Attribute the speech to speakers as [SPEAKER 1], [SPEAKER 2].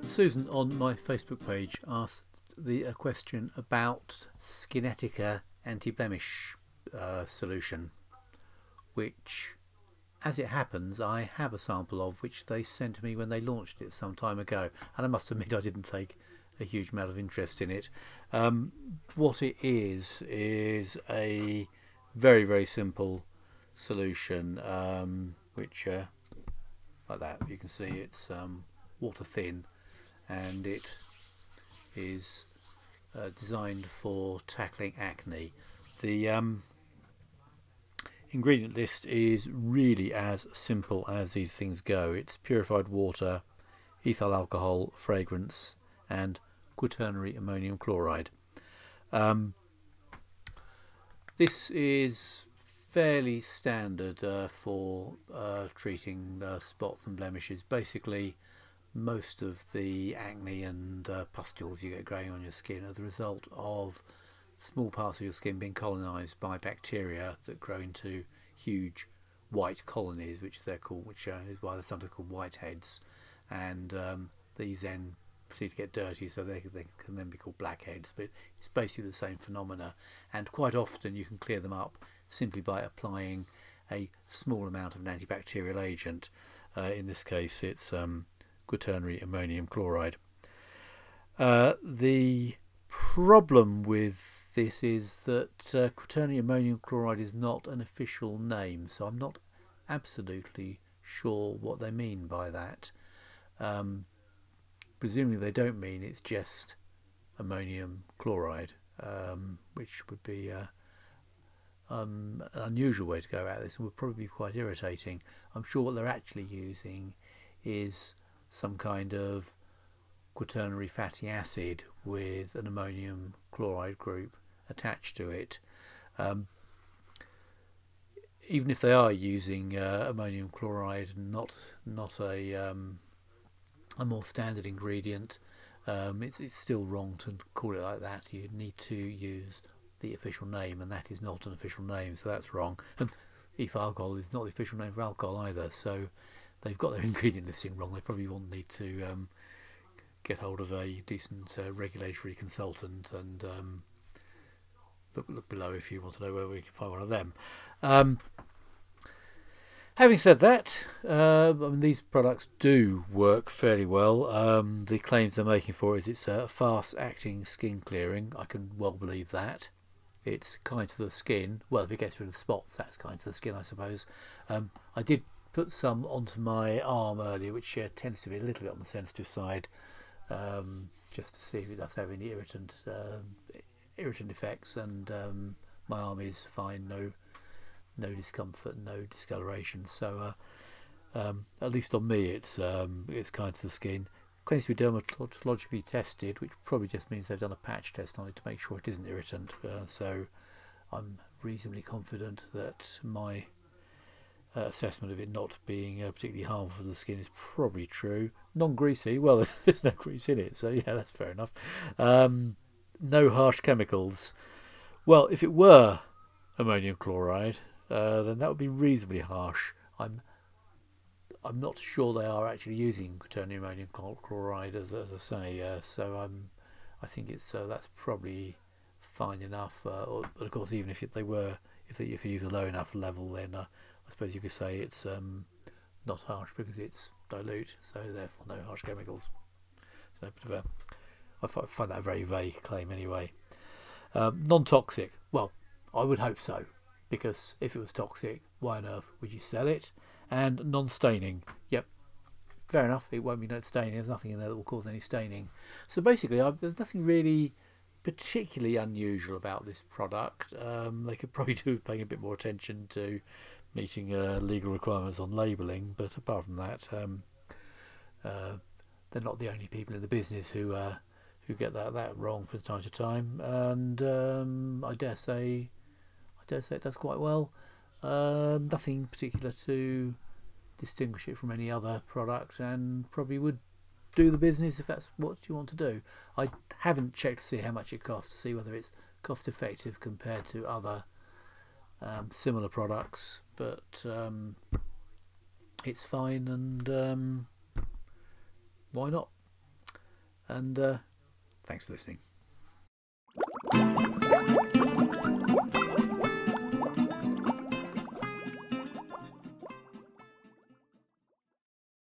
[SPEAKER 1] Susan on my Facebook page asked a question about Skinetica Anti-Blemish solution, which, as it happens, I have a sample of, which they sent me when they launched it some time ago, and I must admit I didn't take a huge amount of interest in it. What it is a very, very simple solution, which like that, you can see it's water thin, and it is designed for tackling acne. The ingredient list is really as simple as these things go. It's purified water, ethyl alcohol, fragrance, and quaternary ammonium chloride. This is fairly standard for treating spots and blemishes. Basically, most of the acne and pustules you get growing on your skin are the result of small parts of your skin being colonised by bacteria that grow into huge white colonies, which they're called, which is why they're sometimes called whiteheads, and these then proceed to get dirty, so they can then be called blackheads. But it's basically the same phenomena, and quite often you can clear them up simply by applying a small amount of an antibacterial agent. In this case, it's quaternary ammonium chloride. The problem with this is that quaternary ammonium chloride is not an official name, so I'm not absolutely sure what they mean by that. Presumably they don't mean it's just ammonium chloride, which would be an unusual way to go about this and would probably be quite irritating. I'm sure what they're actually using is some kind of quaternary fatty acid with an ammonium chloride group attached to it. Even if they are using ammonium chloride, not a more standard ingredient, it's still wrong to call it like that. You need to use the official name, and that is not an official name, so that's wrong. And ethyl alcohol is not the official name for alcohol either, so they've got their ingredient listing wrong. They probably won't need to get hold of a decent regulatory consultant and look below if you want to know where we can find one of them. Having said that, I mean, these products do work fairly well. The claims they're making for it is it's a fast-acting skin clearing. I can well believe that. It's kind to the skin. Well, if it gets rid of spots, that's kind to the skin, I suppose. I did put some onto my arm earlier, which tends to be a little bit on the sensitive side, just to see if it does have any irritant effects, and my arm is fine, no discomfort, no discoloration. So at least on me, it's kind to the skin. Claims to be dermatologically tested, which probably just means they've done a patch test on it to make sure it isn't irritant. So I'm reasonably confident that my assessment of it not being particularly harmful for the skin is probably true. Non-greasy, well, there's no grease in it, so yeah, that's fair enough. No harsh chemicals. Well, if it were ammonium chloride, then that would be reasonably harsh. I'm not sure they are actually using quaternary ammonium chloride, as I say, so I think it's that's probably fine enough. But of course, even if they use a low enough level, then I suppose you could say it's not harsh because it's dilute, so therefore no harsh chemicals. So I find that a very vague claim anyway. Non-toxic. Well, I would hope so, because if it was toxic, why on earth would you sell it? And non-staining. Yep, fair enough, it won't be no staining. There's nothing in there that will cause any staining. So basically, there's nothing really particularly unusual about this product. They could probably do with paying a bit more attention to meeting legal requirements on labelling, but apart from that, they're not the only people in the business who get that wrong from time to time, and I dare say it does quite well. Nothing particular to distinguish it from any other product, and probably would do the business if that's what you want to do. I haven't checked to see how much it costs, to see whether it's cost effective compared to other similar products, but it's fine, and why not? And thanks for listening.